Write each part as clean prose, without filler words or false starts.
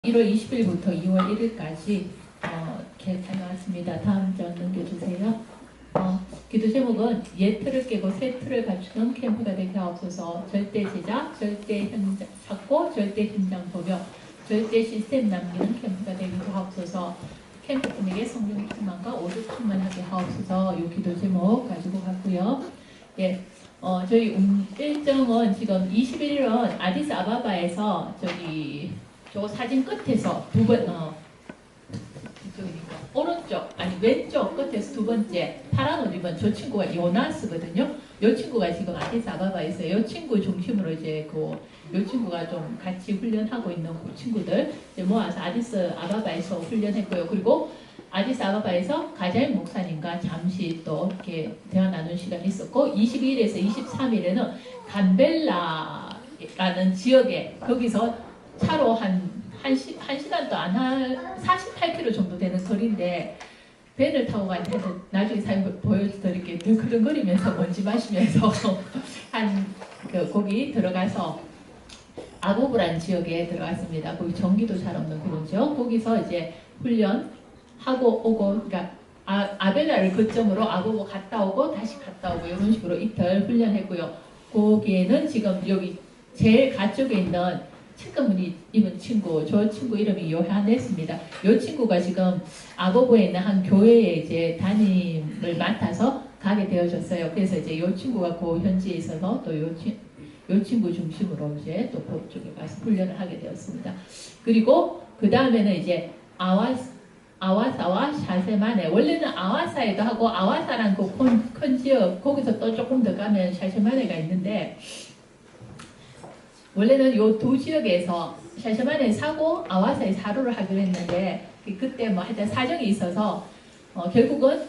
1월 20일부터 2월 1일까지 이렇게 다녀왔습니다. 다음 장 넘겨주세요. 기도 제목은 예틀을 깨고 새 틀을 갖추는 캠프가 되게 하옵소서. 절대 제작, 절대 현장 찾고, 절대 현장 보며, 절대 시스템 남기는 캠프가 되게 하옵소서. 캠프분에게 성령 충만과 오죽 충만하게 하옵소서. 이 기도 제목 가지고 갔고요. 예, 저희 일정은 지금 21일은 아디스아바바에서 저 사진 끝에서 두 번, 이쪽이니까 오른쪽, 아니 왼쪽 끝에서 두 번째 파란 옷 입은 저 친구가 요나스거든요. 이 친구가 지금 아디스아바바에서 이 친구 중심으로 이제 이 친구가 좀 같이 훈련하고 있는 그 친구들 이제 모아서 아디스아바바에서 훈련했고요. 그리고 아디스아바바에서 가자일 목사님과 잠시 또 이렇게 대화 나눈 시간이 있었고 22일에서 23일에는 간벨라라는 지역에 거기서 차로 한 시간도 안 할 48km 정도 되는 거리인데 밴을 타고 가는데 나중에 사진 보여드릴게요. 그런거리면서 먼지 마시면서 거기 들어가서 아고브란 지역에 들어갔습니다. 거기 전기도 잘 없는 그런 지역. 거기서 이제 훈련하고 오고 그러니까 아벨라를 거점으로 아고브 갔다 오고 다시 갔다 오고 이런 식으로 이틀 훈련했고요. 거기에는 지금 여기 제일 가쪽에 있는 체크무늬 입은 친구, 저 친구 이름이 요한네스입니다. 이 친구가 지금 아고보에 있는 한 교회에 이제 담임을 맡아서 가게 되어졌어요. 그래서 이제 이 친구가 그 현지에 있어서 또 이 친구 중심으로 이제 또 그쪽에 가서 훈련을 하게 되었습니다. 그리고 그 다음에는 이제 아와사와 샤세마네. 원래는 아와사에도 하고 아와사란 그 큰 지역 거기서 또 조금 더 가면 샤세마네가 있는데. 원래는 이 두 지역에서 샤샤만에 사고 아와사에 사로를 하기로 했는데 그때 뭐 하여튼 사정이 있어서 결국은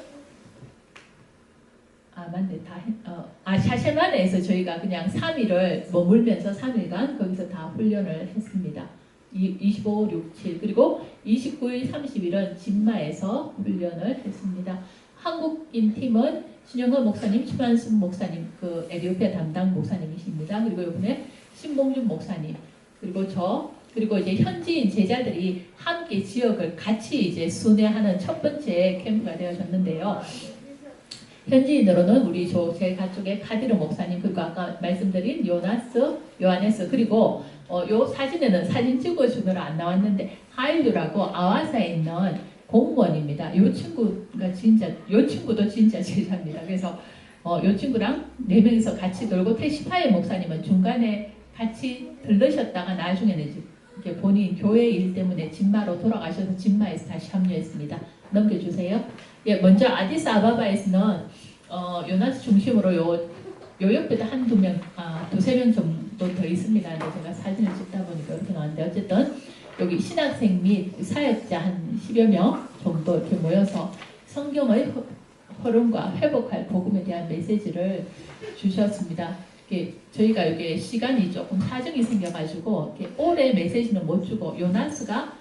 샤샤만에서 저희가 그냥 3일을 머물면서 3일간 거기서 다 훈련을 했습니다. 25, 6, 7 그리고 29일, 30일은 진마에서 훈련을 했습니다. 한국인 팀은 신영건 목사님, 추만순 목사님, 그 에티오피아 담당 목사님이십니다. 그리고 이번에 신봉준 목사님, 그리고 그리고 이제 현지인 제자들이 함께 지역을 같이 이제 순회하는 첫 번째 캠프가 되어졌는데요. 현지인으로는 우리 제 가쪽에 카디르 목사님, 그리고 아까 말씀드린 요하네스, 그리고 요 사진에는 사진 찍어주느라 안 나왔는데 하일루라고 아와사에 있는 공무원입니다. 요 친구도 진짜 제자입니다. 그래서 요 친구랑 4명이서 같이 놀고 테시파의 목사님은 중간에 같이 들르셨다가 나중에는 이제 본인 교회 일 때문에 진마로 돌아가셔서 진마에서 다시 합류했습니다. 넘겨주세요. 예, 먼저 아디스아바바에서는 요나스 중심으로 요 옆에도 한두 명, 두세 명 정도 더 있습니다. 근데 제가 사진을 찍다 보니까 이렇게 나왔는데 어쨌든 여기 신학생 및 사역자 한 10여 명 정도 이렇게 모여서 성경의 흐름과 회복할 복음에 대한 메시지를 주셨습니다. 저희가 이게 시간이 조금 사정이 생겨가지고 오래 메시지는 못 주고 요나스가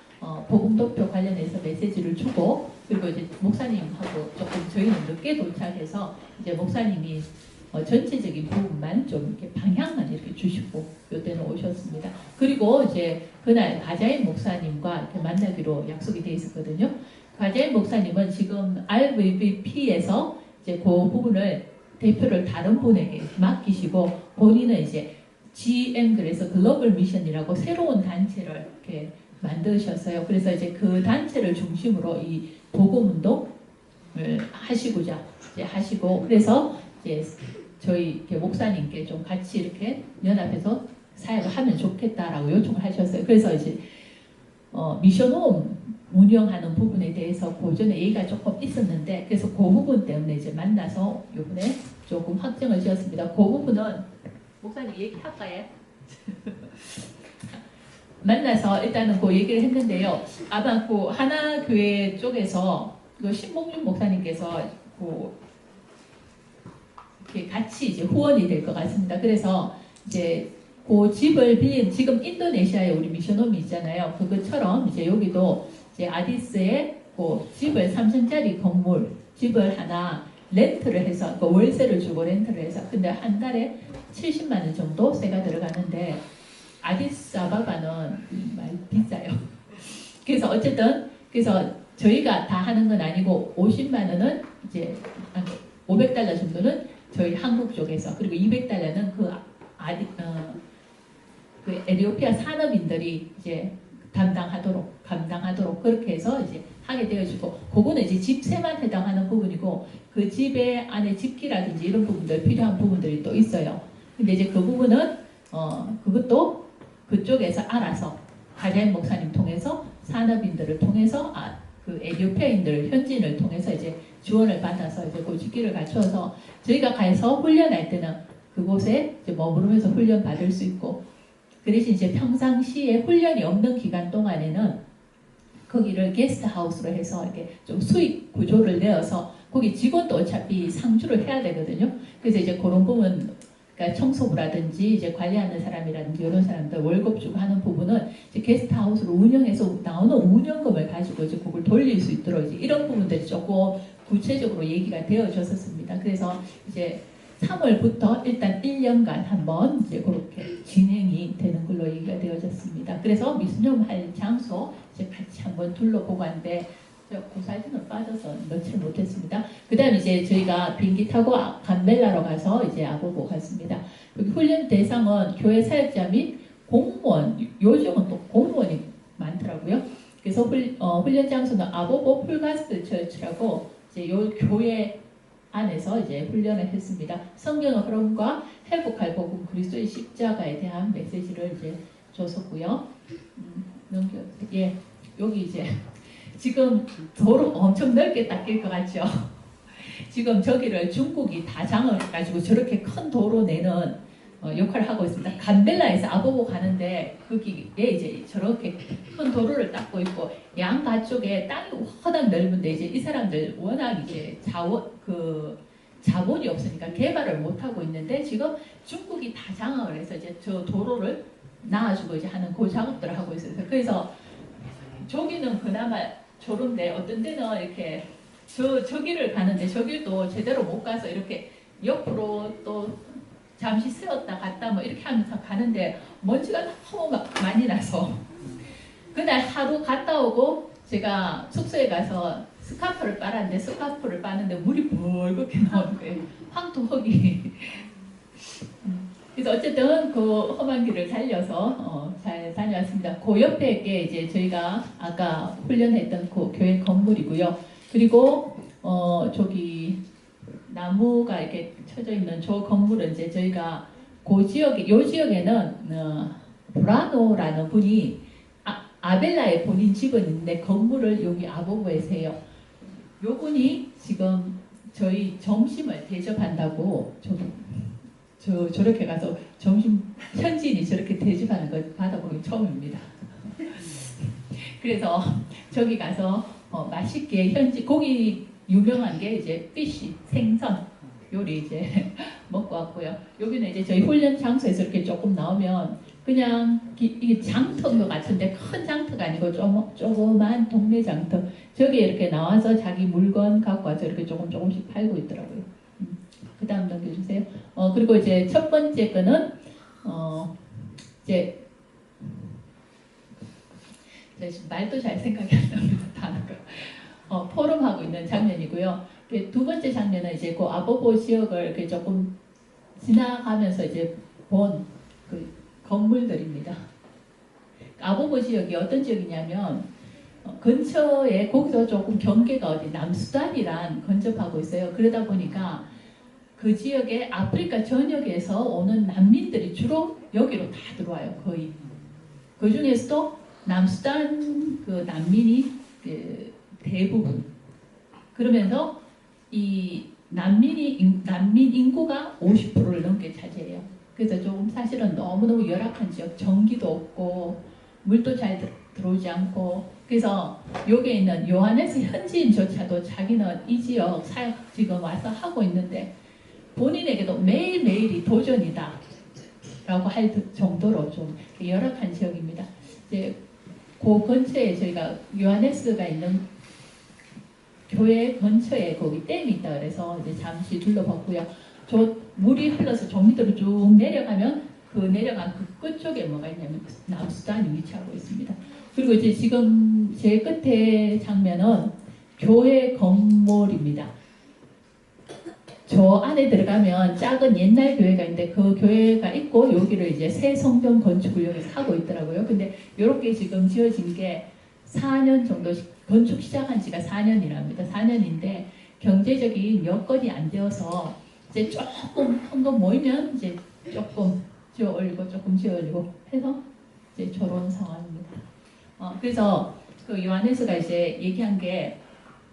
복음 도표 관련해서 메시지를 주고 그리고 이제 목사님하고 조금 저희는 늦게 도착해서 이제 목사님이 전체적인 부분만 좀 이렇게 방향만 이렇게 주시고 요때는 오셨습니다. 그리고 이제 그날 가자인 목사님과 이렇게 만나기로 약속이 돼 있었거든요. 가자인 목사님은 지금 RVVP에서 이제 그 부분을 대표를 다른 분에게 맡기시고 본인은 이제 GM 그래서 글로벌 미션이라고 새로운 단체를 이렇게 만드셨어요. 그래서 이제 그 단체를 중심으로 이 복음 운동을 하시고자 이제 하시고 그래서 이제 저희 목사님께 좀 같이 이렇게 연합해서 사역을 하면 좋겠다라고 요청을 하셨어요. 그래서 이제 미션홈 운영하는 부분에 대해서 고전에 얘기가 조금 있었는데 그래서 그 부분 때문에 이제 만나서 이번에 조금 확정을 지었습니다. 그 부분은 목사님 얘기할까요? 만나서 일단은 그 얘기를 했는데요. 아마 그 하나교회 쪽에서 그 신봉준 목사님께서 이렇게 같이 이제 후원이 될 것 같습니다. 그래서 이제 그 집을 빌린 지금 인도네시아에 우리 미션홈이 있잖아요. 그것처럼 이제 여기도 이제 아디스에 그 집을 3층짜리 건물 집을 하나 렌트를 해서 그 월세를 주고 렌트를 해서 근데 한 달에 70만 원 정도 세가 들어가는데 아디스아바바는 많이 비싸요. 그래서 어쨌든 그래서 저희가 다 하는 건 아니고 50만 원은 이제 500달러 정도는 저희 한국 쪽에서 그리고 200달러는 그 에티오피아 산업인들이 이제 감당하도록 그렇게 해서 이제 하게 되어지고 그거는 이제 집세만 해당하는 부분이고 그 집에 안에 집기라든지 이런 부분들 필요한 부분들이 또 있어요. 근데 이제 그 부분은 그것도 그쪽에서 알아서 가자인 목사님 통해서 산업인들을 통해서 그 에티오피아인들 현지인을 통해서 이제 지원을 받아서 이제 그 집기를 갖춰서 저희가 가서 훈련할 때는 그곳에 이제 머무르면서 훈련 받을 수 있고 그 대신 이제 평상시에 훈련이 없는 기간 동안에는 거기를 게스트하우스로 해서 이렇게 좀 수익 구조를 내어서 거기 직원도 어차피 상주를 해야 되거든요. 그래서 이제 그런 부분, 그러니까 청소부라든지 이제 관리하는 사람이라든지 이런 사람들 월급 주고 하는 부분은 이제 게스트하우스로 운영해서 나오는 운영금을 가지고 이제 그걸 돌릴 수 있도록 이제 이런 부분들이 조금 구체적으로 얘기가 되어졌었습니다. 그래서 이제 3월부터 일단 1년간 한번 이제 그렇게 진행이 되는 걸로 얘기가 되어졌습니다. 그래서 미수념 할 장소 이제 같이 한번 둘러보고 하는데 그 사진은 빠져서 넣지 못했습니다. 그 다음 이제 저희가 비행기 타고 감벨라로 가서 이제 아보보 갔습니다. 여기 훈련 대상은 교회 사역자 및 공무원, 요즘은 또 공무원이 많더라고요. 그래서 훈련 장소는 아보보 풀가스 처치라고 이제 요 교회 안에서 이제 훈련을 했습니다. 성경의 흐름과 회복할 복음 그리스도의 십자가에 대한 메시지를 이제 줬었고요. 예, 여기 이제 지금 도로 엄청 넓게 닦일 것 같죠? 지금 저기를 중국이 다 장을 가지고 저렇게 큰 도로 내는 역할을 하고 있습니다. 감벨라에서 아보보 가는데 거기에 이제 저렇게 큰 도로를 닦고 있고 양가 쪽에 땅이 워낙 넓은데 이제 이 사람들 워낙 이제 자본이 없으니까 개발을 못 하고 있는데 지금 중국이 다 장악을 해서 이제 저 도로를 놔주고 이제 하는 그 작업들을 하고 있어요. 그래서 저기는 그나마 저런데 어떤 데는 이렇게 저기를 가는데 저길도 제대로 못 가서 이렇게 옆으로 또 잠시 세웠다 갔다 뭐 이렇게 하면서 가는데 먼지가 너무 많이 나서 그날 하루 갔다 오고 제가 숙소에 가서 스카프를 빨았는데 스카프를 빠는데 물이 벌겋게 나오는 거예요. 황토흙이. 그래서 어쨌든 그 험한 길을 달려서 잘 다녀왔습니다. 그 옆에 게 이제 저희가 아까 훈련했던 그 교회 건물이고요. 그리고 저기 나무가 이렇게 쳐져 있는 저 건물은 이제 저희가 그 지역에 요 지역에는 브라노라는 분이 아벨라의 본인 집은 있는데 건물을 여기 아보보에서 해요. 요 분이 지금 저희 점심을 대접한다고 저렇게 가서 점심 현지인이 저렇게 대접하는 걸 받아보기 처음입니다. 그래서 저기 가서 맛있게 현지 고기 유명한 게 이제 피쉬 생선 요리 이제 먹고 왔고요. 여기는 이제 저희 훈련 장소에서 이렇게 조금 나오면 그냥 이게 장터인 것 같은데 큰 장터가 아니고 조그만 동네 장터 저기에 이렇게 나와서 자기 물건 갖고 와서 이렇게 조금씩 팔고 있더라고요. 그 다음 넘겨주세요. 그리고 이제 첫 번째 거는 이제 말도 잘 생각이 안 납니다. 단어가. 포럼하고 있는 장면이고요. 두 번째 장면은 이제 그 아보보 지역을 이렇게 조금 지나가면서 이제 본 그 건물들입니다. 아보보 지역이 어떤 지역이냐면 근처에 거기서 조금 경계가 어디 남수단이랑 근접하고 있어요. 그러다 보니까 그 지역에 아프리카 전역에서 오는 난민들이 주로 여기로 다 들어와요. 거의. 그 중에서도 남수단 그 난민이 대부분. 그러면서 이 난민 인구가 50%를 넘게 차지해요. 그래서 조금 사실은 너무너무 열악한 지역, 전기도 없고 물도 잘 들어오지 않고 그래서 여기에 있는 요하네스 현지인조차도 자기는 이 지역 사역 지금 와서 하고 있는데 본인에게도 매일매일이 도전이다 라고 할 정도로 좀 열악한 지역입니다. 이제 그 근처에 저희가 요하네스가 있는 교회 근처에 거기 댐이 있다 그래서 이제 잠시 둘러봤고요. 저 물이 흘러서 저 밑으로 쭉 내려가면 그 내려간 그 끝쪽에 뭐가 있냐면 남수단이 위치하고 있습니다. 그리고 이제 지금 제 끝에 장면은 교회 건물입니다. 저 안에 들어가면 작은 옛날 교회가 있는데 그 교회가 있고 여기를 이제 새 성전 건축을 여기서 하고 있더라고요. 근데 이렇게 지금 지어진 게 4년 정도 건축 시작한 지가 4년이랍니다. 4년인데 경제적인 여건이 안 되어서 이제 조금 헌금 모이면 이제 조금 지어 올리고 조금 지어 올리고 해서 이제 저런 상황입니다. 그래서 그 요한에서가 이제 얘기한 게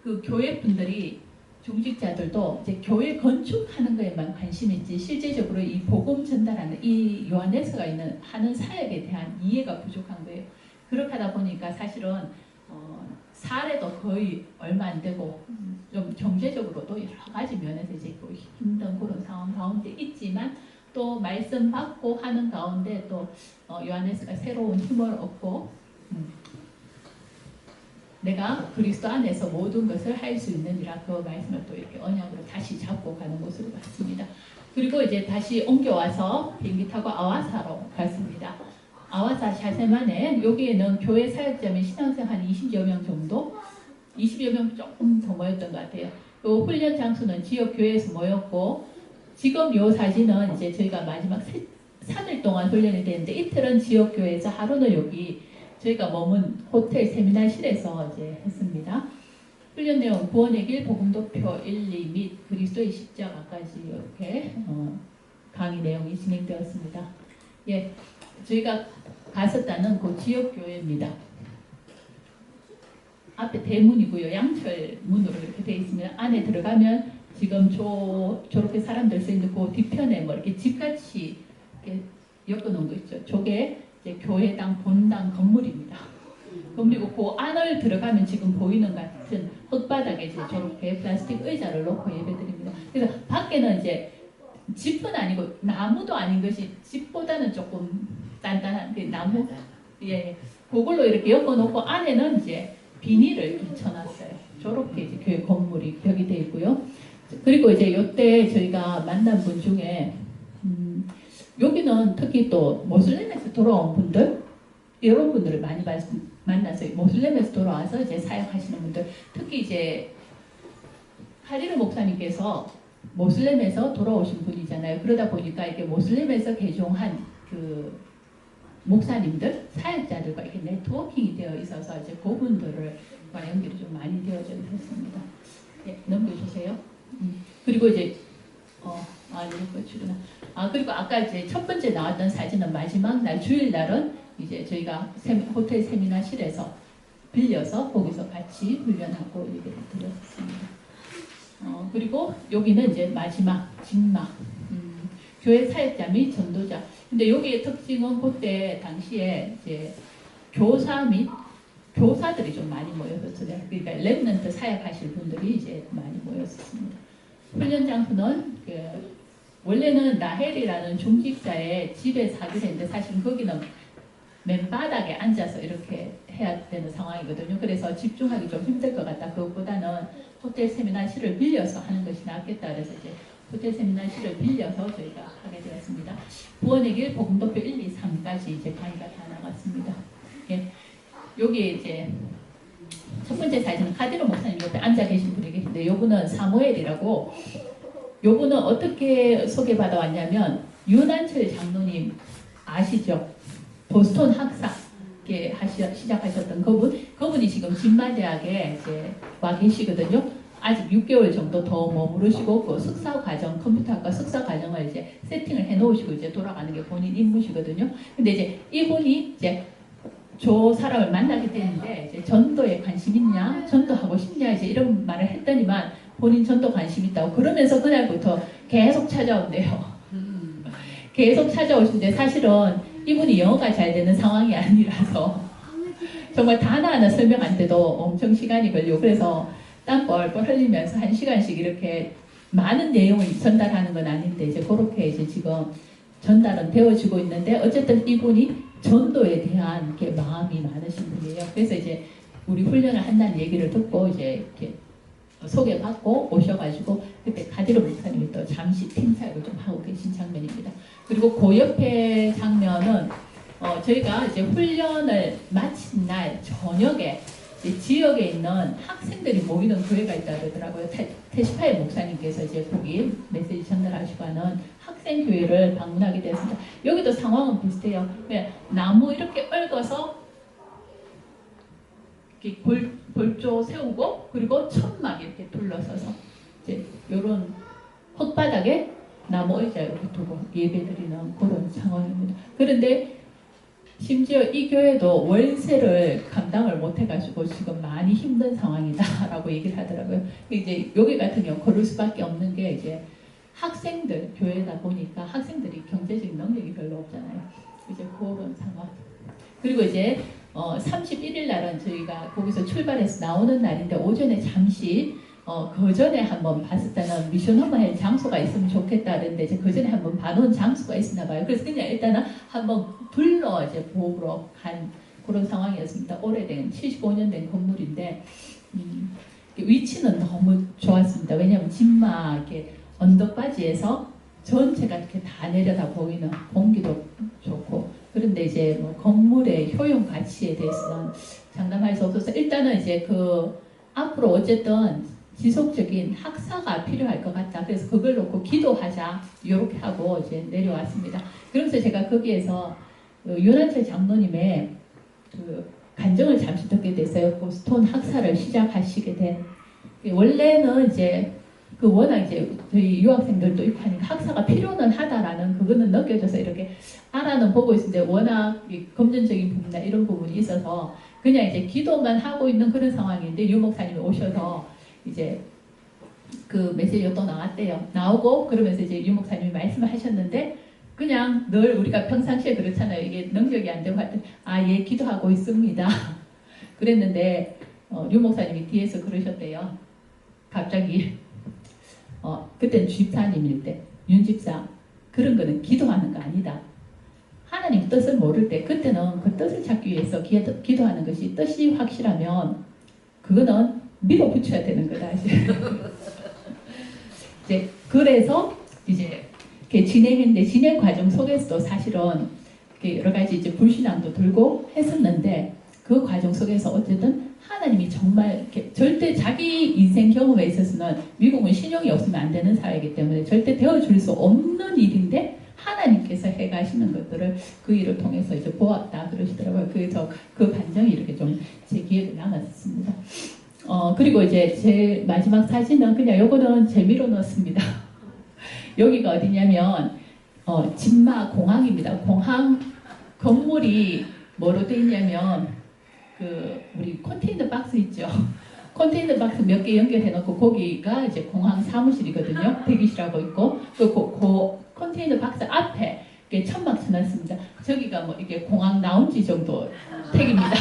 그 교회 분들이 중직자들도 이제 교회 건축하는 거에만 관심이 있지 실제적으로 이 복음 전달하는 이 요한에서가 하는 사역에 대한 이해가 부족한 거예요. 그렇게 하다 보니까 사실은 사례도 거의 얼마 안 되고 좀 경제적으로도 여러 가지 면에서 이제 힘든 그런 상황 가운데 있지만 또 말씀 받고 하는 가운데 또 요한에서가 새로운 힘을 얻고 내가 그리스도 안에서 모든 것을 할 수 있느니라 그 말씀을 또 이렇게 언약으로 다시 잡고 가는 모습을 봤습니다. 그리고 이제 다시 옮겨와서 비행기 타고 아와사로 갔습니다. 아와사 샤세만에 여기에는 교회 사역자 및 신앙생 한 20여 명 정도 20여 명 조금 더 모였던 것 같아요. 또 훈련 장소는 지역 교회에서 모였고 지금 요 사진은 이제 저희가 마지막 3일 동안 훈련이 되는데 이틀은 지역 교회에서 하루는 여기 저희가 머문 호텔 세미나실에서 이제 했습니다. 훈련 내용 구원의 길, 복음도표 1, 2 및 그리스도의 십자가까지 이렇게 강의 내용이 진행되었습니다. 예, 저희가 갔었다는 그 지역 교회입니다. 앞에 대문이고요. 양철 문으로 이렇게 되어 있습니다. 안에 들어가면 지금 저렇게 사람들 서 있는 그 뒤편에 뭐 이렇게 집같이 이렇게 엮어놓은 거 있죠. 저게 이제 교회당 본당 건물입니다. 그리고 그 안을 들어가면 지금 보이는 같은 흙바닥에 이제 저렇게 플라스틱 의자를 놓고 예배드립니다. 그래서 밖에는 이제 집은 아니고 나무도 아닌 것이 집보다는 조금 단단한 그 나무, 예, 그걸로 이렇게 엮어놓고 안에는 이제 비닐을 붙여놨어요. 저렇게 이제 교회 건물이 벽이 되어 있고요. 그리고 이제 이때 저희가 만난 분 중에 여기는 특히 또 모슬렘에서 돌아온 분들 이런 분들을 많이 만났어요. 모슬렘에서 돌아와서 이제 사역하시는 분들, 특히 이제 카리르 목사님께서 모슬렘에서 돌아오신 분이잖아요. 그러다 보니까 이렇게 모슬렘에서 개종한 그 목사님들, 사역자들과 이렇게 네트워킹이 되어 있어서 이제 그분들을 연결이 좀 많이 되어져 있었습니다. 네, 넘겨주세요. 그리고 이제 그리고 아까 이제 첫 번째 나왔던 사진은 마지막 날 주일 날은 이제 저희가 호텔 세미나실에서 빌려서 거기서 같이 훈련하고 얘기를 드렸습니다. 그리고 여기는 이제 마지막 직막 교회 사역자 및 전도자. 근데 여기의 특징은 그때 당시에 이제 교사 및 교사들이 좀 많이 모였었어요. 그러니까 렘넌트 사역하실 분들이 이제 많이 모였습니다. 훈련 장소는 원래는 라헬이라는 중직자의 집에 사기로 했는데 사실 거기는 맨바닥에 앉아서 이렇게 해야 되는 상황이거든요. 그래서 집중하기 좀 힘들 것 같다. 그것보다는 호텔 세미나실을 빌려서 하는 것이 낫겠다. 그래서 이제 호텔 세미나실을 빌려서 저희가 하게 되었습니다. 구원의 길, 복음도표 1, 2, 3까지 이제 강의가 다 나갔습니다. 예. 여기 이제 첫 번째 사진은 카디로 목사님 옆에 앉아 계신 분이 계신데 요분은 사무엘이라고, 요분은 어떻게 소개받아 왔냐면 윤한철 장로님 아시죠? 보스턴 학사 시작하셨던 그분이 지금 진마대학에 이제 와 계시거든요. 아직 6개월 정도 더 머무르시고 그 석사 과정, 컴퓨터학과 석사 과정을 이제 세팅을 해 놓으시고 이제 돌아가는 게 본인 임무시거든요. 근데 이제 이분이 이제 저 사람을 만나게 되는데 이제 전도에 관심 있냐, 전도하고 싶냐 이제 이런 말을 했더니만 본인 전도 관심 있다고 그러면서 그날부터 계속 찾아온대요. 계속 찾아오시는데 사실은 이분이 영어가 잘 되는 상황이 아니라서 정말 하나하나 설명하는데도 엄청 시간이 걸리고 그래서 땀 뻘뻘 흘리면서 1시간씩 이렇게 많은 내용을 전달하는 건 아닌데 이제 그렇게 이제 지금 전달은 되어지고 있는데 어쨌든 이분이 전도에 대한 이렇게 마음이 많으신 분이에요. 그래서 이제 우리 훈련을 한다는 얘기를 듣고 이제 이렇게 소개받고 오셔가지고 그때 가디로 목사님이 또 잠시 팀 사역을 좀 하고 계신 장면입니다. 그리고 그 옆에 장면은 저희가 이제 훈련을 마친 날 저녁에 지역에 있는 학생들이 모이는 교회가 있다 그러더라고요. 테시파의 목사님께서 이제 거기 메시지 전달하시고 하는 학생 교회를 방문하게 되었습니다. 여기도 상황은 비슷해요. 나무 이렇게 얽어서 이렇게 골조 세우고 그리고 천막 이렇게 둘러서서 이제 이런 흙바닥에 나무 의자 이렇게 두고 예배드리는 그런 상황입니다. 그런데 심지어 이 교회도 월세를 감당을 못해가지고 지금 많이 힘든 상황이다라고 얘기를 하더라고요. 이제 여기 같은 경우 그럴 수밖에 없는 게 이제 학생들 교회다 보니까 학생들이 경제적인 능력이 별로 없잖아요. 이제 그런 상황. 그리고 이제 31일 날은 저희가 거기서 출발해서 나오는 날인데 오전에 잠시 그 전에 한번 봤을 때는 미션홈을 장소가 있으면 좋겠다 그랬는데 이제 그 전에 한번 봐놓은 장소가 있었나 봐요. 그래서 그냥 일단은 한번 둘러 이제 보러 간 그런 상황이었습니다. 오래된 75년 된 건물인데 위치는 너무 좋았습니다. 왜냐하면 진마 이렇게 언덕바지에서 전체가 이렇게 다 내려다 보이는 공기도 좋고 그런데 이제 뭐 건물의 효용 가치에 대해서는 장담할 수 없어서 일단은 이제 그 앞으로 어쨌든 지속적인 학사가 필요할 것 같다. 그래서 그걸 놓고 기도하자 이렇게 하고 이제 내려왔습니다. 그러면서 제가 거기에서 윤한철 장로님의 그 간증을 잠시 듣게 됐어요. 그 스톤 학사를 시작하시게 된 원래는 이제 그 워낙 이제 저희 유학생들도 있고 하니까 학사가 필요는 하다라는 그거는 느껴져서 이렇게 알아는 보고 있는데 워낙 금전적인 부분이나 이런 부분이 있어서 그냥 이제 기도만 하고 있는 그런 상황인데 유 목사님이 오셔서 이제 그 메시지가 또 나왔대요. 나오고 그러면서 이제 유 목사님이 말씀을 하셨는데 그냥 늘 우리가 평상시에 그렇잖아요. 이게 능력이 안 되고 할 때 예 기도하고 있습니다. 그랬는데 유 목사님이 뒤에서 그러셨대요. 갑자기 그때는 집사님일 때 윤 집사 그런 거는 기도하는 거 아니다. 하나님 뜻을 모를 때 그때는 그 뜻을 찾기 위해서 기도하는 것이 뜻이 확실하면 그거는 밀어붙여야 되는 거다. 이제 그래서 이제 이렇게 진행했는데 진행 과정 속에서도 사실은 여러 가지 이제 불신앙도 들고 했었는데 그 과정 속에서 어쨌든 하나님이 정말 이렇게 절대 자기 인생 경험에 있어서는 미국은 신용이 없으면 안 되는 사회이기 때문에 절대 되어줄 수 없는 일인데 하나님께서 해가시는 것들을 그 일을 통해서 이제 보았다 그러시더라고요. 그래서 그 반정이 이렇게 좀 제 기억에 남았습니다. 그리고 이제 제 마지막 사진은 그냥 요거는 재미로 넣었습니다. 여기가 어디냐면 진마 공항입니다. 공항 건물이 뭐로 돼 있냐면 그 우리 컨테이너 박스 있죠. 컨테이너 박스 몇 개 연결해 놓고 거기가 이제 공항 사무실이거든요. 대기실하고 있고 그 컨테이너 박스 앞에 천막 쳐놨습니다. 저기가 뭐 이게 공항 라운지 정도 택입니다.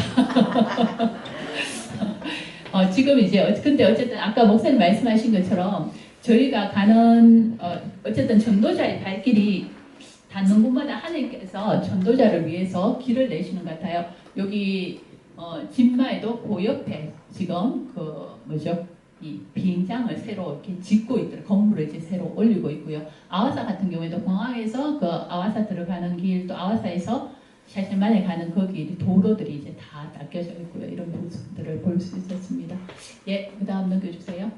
지금 이제 근데 어쨌든 아까 목사님 말씀하신 것처럼 저희가 가는 어쨌든 전도자의 발길이 닿는 곳마다 하나님께서 전도자를 위해서 길을 내시는 것 같아요. 여기 진마에도 그 옆에 지금 그 뭐죠? 이 비행장을 새로 이렇게 짓고 있더라고요. 건물을 이제 새로 올리고 있고요. 아와사 같은 경우에도 공항에서 그 아와사 들어가는 길 또 아와사에서 샤실만에 가는 그 길 도로들이 이제 다 닦여져 있고요. 이런 모습들을 볼 수 있었습니다. 예, 그 다음 넘겨주세요.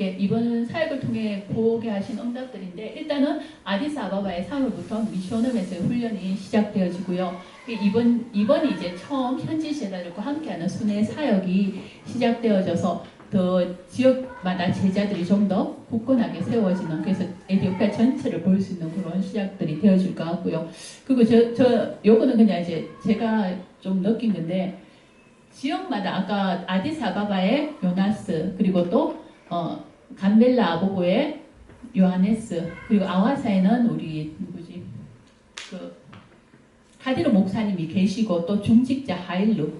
예, 이번 사역을 통해 보게 하신 응답들인데 일단은 아디스아바바의 3월부터 미션홈에서 훈련이 시작되어지고요. 이번이 이제 처음 현지 제자들과 함께하는 순회 사역이 시작되어져서 더 지역마다 제자들이 좀 더 굳건하게 세워지는 그래서 에티오피아 전체를 볼 수 있는 그런 시작들이 되어질 것 같고요. 그리고 요거는 그냥 이제 제가 좀 느낀 건데 지역마다 아까 아디스아바바의 요나스 그리고 또 감벨라 아보고의 요하네스 그리고 아와사에는 우리 누구지 그 카디르 목사님이 계시고 또 중직자 하일루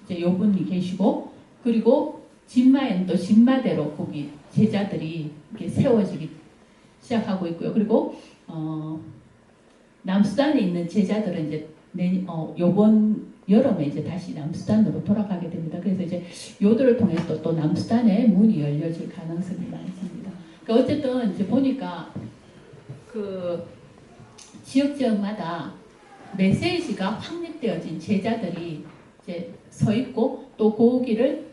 이제 요분이 계시고 그리고 진마에는 또 진마대로 거기 제자들이 이렇게 세워지기 시작하고 있고요. 그리고 남수단에 있는 제자들은 이제 요번 여름에 이제 다시 남수단으로 돌아가게 됩니다. 그래서 이제 요들을 통해서 또 남수단의 문이 열려질 가능성이 많습니다. 그러니까 어쨌든 이제 보니까 그 지역마다 메시지가 확립되어진 제자들이 이제 서 있고 또 거기를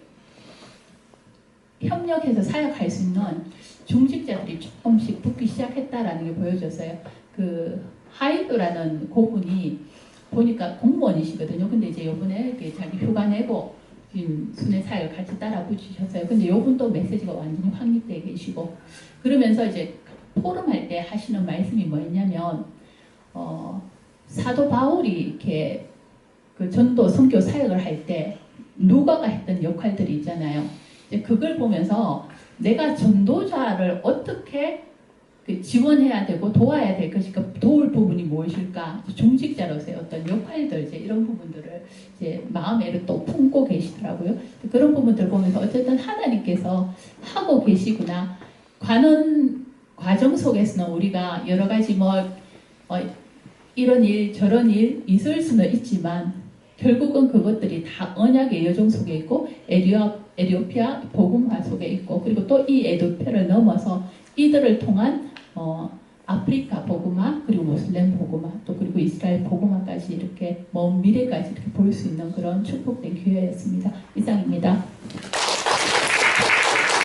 협력해서 사역할 수 있는 중직자들이 조금씩 붙기 시작했다라는 게 보여졌어요. 그 하이도라는 고분이 보니까 공무원이시거든요. 근데 이제 요번에 자기 휴가 내고 지금 순회 사역을 같이 따라 붙이셨어요. 근데 요분도 메시지가 완전히 확립되어 계시고 그러면서 이제 포럼할 때 하시는 말씀이 뭐였냐면 사도 바울이 이렇게 그 전도 선교 사역을 할 때 누가가 했던 역할들이 있잖아요. 이제 그걸 보면서 내가 전도자를 어떻게 지원해야 되고 도와야 될 것일까, 도울 부분이 무엇일까, 중직자로서의 어떤 역할들 이제 이런 부분들을 이제 마음에 또 품고 계시더라고요. 그런 부분들 보면서 어쨌든 하나님께서 하고 계시구나. 관원 과정 속에서는 우리가 여러 가지 이런 일 저런 일 있을 수는 있지만 결국은 그것들이 다 언약의 여정 속에 있고 에티오피아 복음화 속에 있고 그리고 또 이 에티오피아를 넘어서 이들을 통한 아프리카 복음화 그리고 모슬렘 복음화 또 그리고 이스라엘 복음화까지 이렇게 먼 미래까지 이렇게 볼 수 있는 그런 축복된 기회였습니다. 이상입니다.